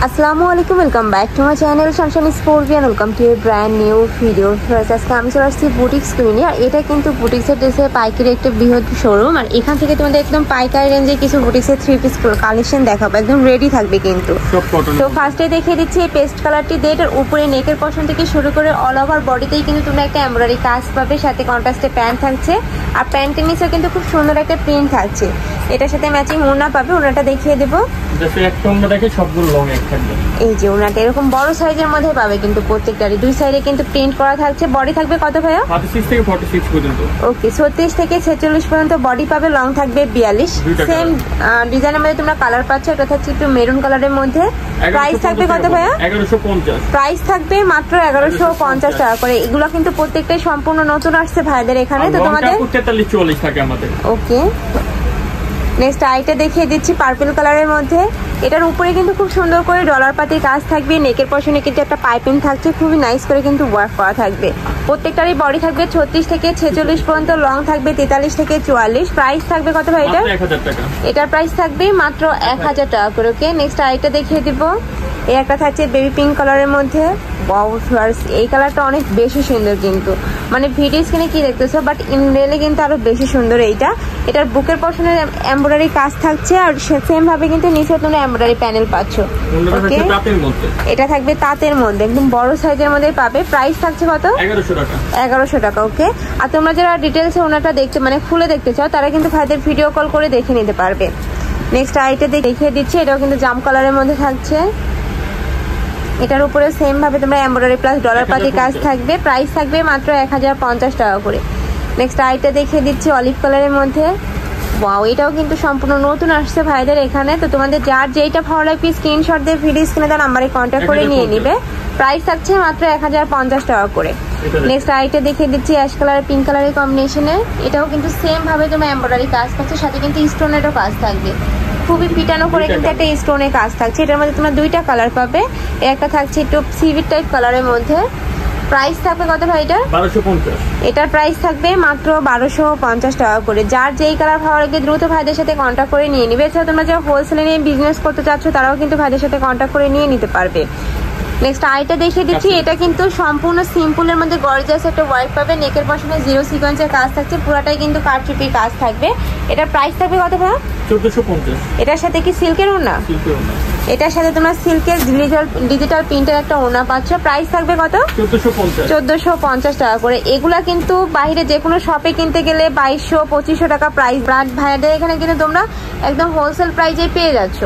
আসসালামু আলাইকুম, welcome back to my channel শানশান স্পোর্টিয়ান। Welcome to a brand new video. আজকে আমি চলে আসছি বুটিক্স কুইনে। আর এটা কিন্তু বুটিক্সের ড্রেসের পাইকারি একটা বৃহৎ শোরুম। আর এখান থেকে তোমাদের একদম পাইকারি রেঞ্জে কিছু বুটিক্সের 3 পিস কালেকশন দেখাবো, একদম রেডি থাকবে কিন্তু। তো ফার্স্টে দেখিয়ে দিচ্ছি এই পেস্ট কালারটি দিয়ে। এটার উপরে নেকের পশন থেকে শুরু করে অল ওভার বডিতেই কিন্তু তোমরা একটা এমব্রয়ডারি কাজ পাবে, সাথে কন্ট্রাস্টে প্যান্ট থাকছে। আর প্যান্টের নিচেও কিন্তু খুব সুন্দর একটা প্রিন্ট থাকছে। এটার সাথে ম্যাচিং ওড়না পাবে, ওড়নাটা দেখিয়ে দেবো। এই যে ওনাটা এরকম বড় সাইজের মধ্যে পাবে কিন্তু প্রত্যেকটারই দুই সাইডে কিন্তু প্রিন্ট করা থাকছে। বডি থাকবে কত ভাইয়া? 36 থেকে 46 পর্যন্ত। ওকে, 36 থেকে 46 পর্যন্ত বডি পাবে। লং থাকবে 42। সেম ডিজাইনের মধ্যে তোমরা কালার পাচ্ছ। এটা থাকছে একটু মেরুন কালারের মধ্যে। প্রাইস থাকবে কত ভাইয়া? 1150। প্রাইস থাকবে মাত্র 1150 টাকা করে। এগুলো কিন্তু প্রত্যেকটাই সম্পূর্ণ নতুন আসছে ভাইদের এখানে। তো তোমাদের 43 44 থাকে আমাদের। ওকে, নেক্সট আইটা দেখিয়ে দিচ্ছি পার্পল কালারের মধ্যে। এটার উপরে কিন্তু খুব সুন্দর করে ডলার পাতির কাজ থাকবে। নেকের পশনে কিন্তু একটা পাইপিং থাকছে, খুবই নাইস করে কিন্তু ওয়ার্ক করা থাকবে। প্রত্যেকটারই বডি থাকবে 36 থেকে 46 পর্যন্ত। লং থাকবে 43 থেকে 44। প্রাইস থাকবে কত ভাই এটা? 1000 টাকা। এটার প্রাইস থাকবে মাত্র 1000 টাকা করে। ওকে, নেক্সট আইটা দেখিয়ে দিব। এই একটা থাকছে বেবি পিঙ্ক কালারের মধ্যে। এই কালারটা অনেক বেশি সুন্দর কিন্তু, মানে ভিডিও স্ক্রিনে কি দেখতেছো বাট ইন রিয়েলে কিন্তু আরো বেশি সুন্দর এইটা। এটার বুকের পশনের এমব্রয়ডারি কাজ থাকছে। আর সেম ভাবে কিন্তু নিচে তোমরা এমব্রয়ডারি প্যানেল পাচ্ছ। ওকে, এটা থাকবে তাঁতের মধ্যে, একদম বড় সাইজের মধ্যে পাবে। প্রাইস থাকছে কত? 1100 টাকা। 1100 টাকা। ওকে, আর তোমরা যারা ডিটেলসে ওনাটা দেখতে মানে খুলে দেখতে চাও তারা কিন্তু ভাইদের ভিডিও কল করে দেখে নিতে পারবে। নেক্সট আইটা দেখিয়ে দিচ্ছি। এটাও কিন্তু জাম কালারের মধ্যে থাকছে। এটার উপরে সেম ভাবে তোমরা এমব্রয়ডারি প্লাস ডলার পাতি কাজ থাকবে। প্রাইস থাকবে মাত্র 1050 টাকা করে। নেক্সট আইটা দেখিয়ে দিচ্ছি অলিভ কালারের মধ্যে। ওয়াও, এটাও কিন্তু সম্পূর্ণ নতুন আসছে ভাইদের এখানে। তো তোমাদের যার যেইটা ভালো লাগবে স্ক্রিনশট দিয়ে ভিডিও স্ক্রিনে দেওয়া নাম্বারে কন্ট্যাক্ট করে নিয়ে নিবে। প্রাইস থাকছে মাত্র 1050 টাকা করে। নেক্সট আইটা দেখিয়ে দিচ্ছি অ্যাশ কালার পিঙ্ক কালারের কম্বিনেশনে। এটাও কিন্তু সেম ভাবে তোমরা এমব্রয়ডারি কাজ পাচ্ছ, সাথে কিন্তু স্টোনেরও কাজ থাকবে। খুবই পিটানো করে কিন্তু একটা স্টোনের কাজ থাকছে। এটার মধ্যে তোমরা দুইটা কালার পাবে। একটা থাকছে একটু সিভিট টাইপ কালারের মধ্যে। প্রাইস থাকবে কত ভাই এটা? 1250। এটার প্রাইস থাকবে মাত্র 1250 টাকা করে। যার যেই কালার ভালো লাগবে দ্রুত ভাইদের সাথে কন্ট্যাক্ট করে নিয়ে নিবে। এছাড়া তোমরা যারা হোলসেলে নিয়ে বিজনেস করতে চাচ্ছ তারাও কিন্তু ভাইদের সাথে কন্ট্যাক্ট করে নিয়ে নিতে পারবে। নেক্সট আইটা দেখিয়ে দিচ্ছি। এটা কিন্তু সম্পূর্ণ সিম্পলের মধ্যে গর্জিয়াস একটা ওয়ার্ক পাবে। নেকের পশনে জিরো সিকোয়েন্সের কাজ থাকছে, পুরোটাই কিন্তু কারচুপির কাজ থাকবে। এটার প্রাইস থাকবে কত ভাই? 1450। এটার সাথে কি সিল্কের ওড়না? সিল্কের ওড়না। এটার সাথে তোমরা সিল্কের ডিজিটাল প্রিন্টের একটা ওড়না পাচ্ছ। প্রাইস থাকবে কত? 1450 টাকা করে। এগুলা কিন্তু বাইরে যে কোনো শপে কিনতে গেলে 2200-2500 টাকা প্রাইস। ব্রান্ড ভাইয়াদের এখানে কিন্তু তোমরা একদম হোলসেল প্রাইসে পেয়ে যাচ্ছ।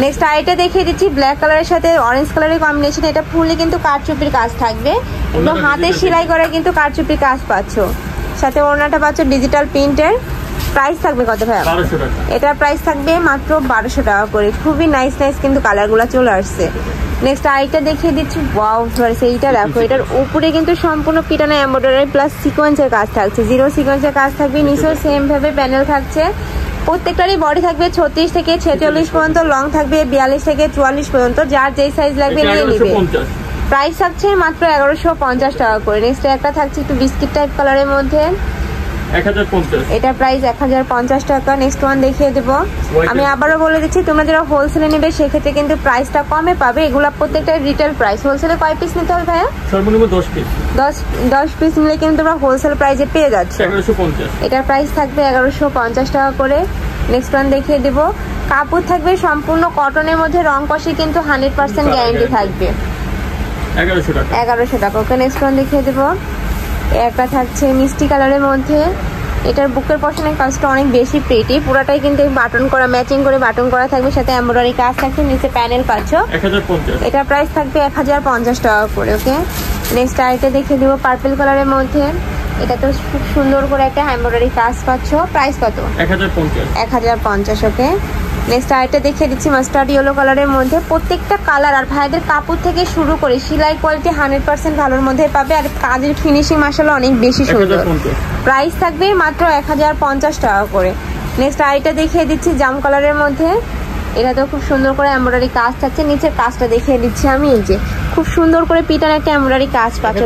নেক্সট আইটা দেখিয়ে দিচ্ছি ব্ল্যাক কালারের সাথে অরেঞ্জ কালারের কম্বিনেশন। এটা ফুললি কিন্তু কারচুপির কাজ থাকবে, একদম হাতে সেলাই করে কিন্তু কারচুপির কাজ পাচ্ছ। সাথে ওড়নাটা পাচ্ছ ডিজিটাল প্রিন্টের। প্রাইস থাকবে কত ভাই? 1200 টাকা। এটার প্রাইস থাকবে মাত্র 1200 টাকা করে। খুবই নাইস কিন্তু কালারগুলো চলে আসছে। নেক্সট আইটা দেখিয়ে দিচ্ছি। ওয়াও, এইটা দেখো, এটার উপরে কিন্তু সম্পূর্ণ পিটানো এমব্রয়ডারি প্লাস সিকোয়েন্সের কাজ থাকছে। জিরো সিকোয়েন্সের কাজ থাকবে। নিচেও সেম ভাবে প্যানেল থাকছে। প্রত্যেকটারই বডি থাকবে 36 থেকে 46 পর্যন্ত। লং থাকবে 42 থেকে 44 পর্যন্ত। যার যেই সাইজ লাগবে নিয়ে নিবে। প্রাইস থাকছে মাত্র 1150 টাকা করে। নেক্সট একটা থাকছে একটু বিস্কিট টাইপ কালারের মধ্যে। 1050। এটা প্রাইস 1050 টাকা। নেক্সট ওয়ান দেখিয়ে দেবো। আমি আবারও বলে দিচ্ছি, তোমরা যারা হোলসেলে নেবে সেক্ষেত্রে কিন্তু প্রাইসটা কমে পাবে। এগুলা প্রত্যেকটা রিটেল প্রাইস। হোলসেলে কয় পিস নিতে হবে ভাইয়া? সর্বনিম্ন 10 পিস। 10 পিস নিলে কিন্তু তোমরা হোলসেল প্রাইসে পেয়ে যাচ্ছ। 1150। এটার প্রাইস থাকবে 1150 টাকা করে। নেক্সট ওয়ান দেখিয়ে দেবো। কাপড় থাকবে সম্পূর্ণ কটনের মধ্যে, রং কষে কিন্তু 100% গ্যারান্টি থাকবে। 1100 টাকা। 1100 টাকা। ওকে, নেক্সট ওয়ান দেখিয়ে দেবো। একটা থাকছে মিষ্টি কালারের মধ্যে। এটার বুকের পশনের কাজটা অনেক বেশি প্রিটি। পুরাটাই কিন্তু বাটন করা, ম্যাচিং করে বাটন করা থাকবে, সাথে এমব্রয়ডারি কাজ থাকছে। নিচে প্যানেল পাচ্ছ। 1050। এটার প্রাইস থাকবে 1050 টাকা করে। ওকে, নেক্সট আইটা দেখিয়ে দেবো পার্পল কালারের মধ্যে। এটা তো খুব সুন্দর করে একটা এমব্রয়ডারি কাজ পাচ্ছ। প্রাইস কত? 1050। 1050। ওকে, নেক্সট আইটা দেখিয়ে দিচ্ছি মাস্টার্ড ইয়েলো কালারের মধ্যে। প্রত্যেকটা কালার আর ভাইদের কাপড় থেকে শুরু করে সেলাই কোয়ালিটি 100% ভালোর মধ্যে পাবে। আর কাজের ফিনিশিং মাশাআল্লাহ অনেক বেশি সুন্দর। প্রাইস থাকবে মাত্র 1050 টাকা করে। নেক্সট আইটা দেখিয়ে দিচ্ছি জাম কালারের মধ্যে। এটা তো খুব সুন্দর করে এমব্রয়ডারি কাজ থাকছে। নিচের কাজটা দেখিয়ে দিচ্ছি আমি। এই যে খুব সুন্দর করে পিটার একটা এমব্রয়ডারি কাজ পাচ্ছ।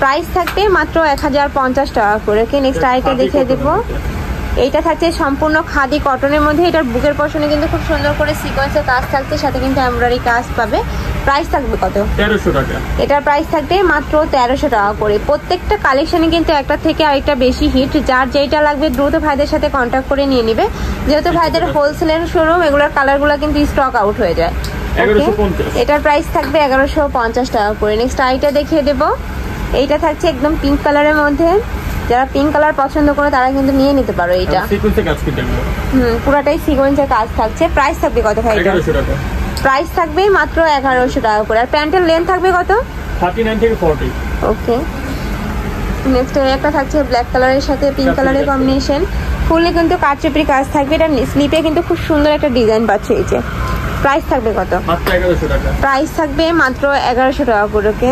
প্রাইস থাকবে মাত্র 1050 টাকা করে। ওকে, নেক্সট আইটা দেখিয়ে দেবো। এইটা থাকছে সম্পূর্ণ খাদি কটনের মধ্যে। এটার বুকের পশনে কিন্তু খুব সুন্দর করে সিকোয়েন্সের কাজ থাকছে, সাথে কিন্তু এমব্রয়ডারি কাজ পাবে। প্রাইস থাকবে কত? 1300 টাকা। এটার প্রাইস থাকবে মাত্র 1300 টাকা করে। প্রত্যেকটা কালেকশনে কিন্তু একটা থেকে আরেকটা বেশি হিট। যার যেটা লাগবে দ্রুত ভাইদের সাথে কন্ট্যাক্ট করে নিয়ে নিবে, যেহেতু ভাইদের হোলসেলের শোরুম, এগুলোর কালারগুলো কিন্তু স্টক আউট হয়ে যায়। এটার প্রাইস থাকবে 1150 টাকা করে। নেক্সট আইটা দেখিয়ে দেবো। এইটা থাকছে একদম পিঙ্ক কালারের মধ্যে। যারা পিঙ্ক কালার পছন্দ করে তারা কিন্তু নিয়ে নিতে পারো। এটা পুরাটাই সিকোয়েন্সের কাজ থাকছে। প্রাইস থাকবে কত ভাই? 1100 টাকা। প্রাইস থাকবে মাত্র 1100 টাকা করে। আর প্যান্টের লেন্থ থাকবে কত? 39 থেকে 40। ওকে। নেক্সট একটা থাকছে ব্ল্যাক কালারের সাথে পিঙ্ক কালারের কম্বিনেশন। ফুললি কিন্তু কারচুপির কাজ থাকবে। এটা স্লিপে কিন্তু খুব সুন্দর একটা ডিজাইন পাচ্ছে। এই যে প্রাইস থাকবে কত? মাত্র 1100 টাকা। প্রাইস থাকবে মাত্র 1100 টাকা করে। ওকে,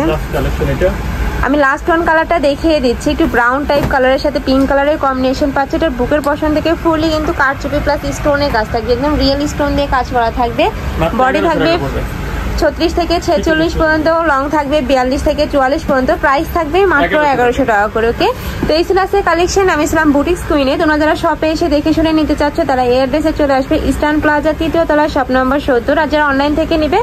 আমি লাস্ট ওয়ান কালারটা দেখিয়ে দিচ্ছি। একটু ব্রাউন টাইপ কালারের সাথে পিঙ্ক কালারের কম্বিনেশন পাচ্ছে। এটার বুকের পশন থেকে ফুললি কিন্তু কারচুপি প্লাস স্টোনের কাজ থাকবে, একদম রিয়েল স্টোন দিয়ে কাজ করা থাকবে। বডি থাকবে 36 থেকে 46 পর্যন্ত, লং থাকবে 42 থেকে 44 পর্যন্ত। প্রাইস থাকবে মাত্র 1100 টাকা করে। ওকে, তো এই ছিল আজকের কালেকশন। আমি ছিলাম বুটিক্স কুইনে। তোমরা যারা শপে এসে দেখে শুনে নিতে চাচ্ছ তারা এই অ্যাড্রেসে চলে আসবে, ইস্টার্ন প্লাজা 3য় তলা, শপ নম্বর 70। আর যারা অনলাইন থেকে নিবে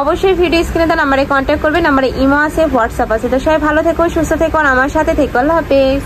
অবশ্যই ভিডিও স্ক্রিনে তার নাম্বারে কন্ট্যাক্ট করবে। নাম্বারে ইমো আছে, হোয়াটসঅ্যাপ আছে। তো সবাই ভালো থেকো, সুস্থ থেকো, আর আমার সাথে থেকো। আল্লাহ হাফেজ।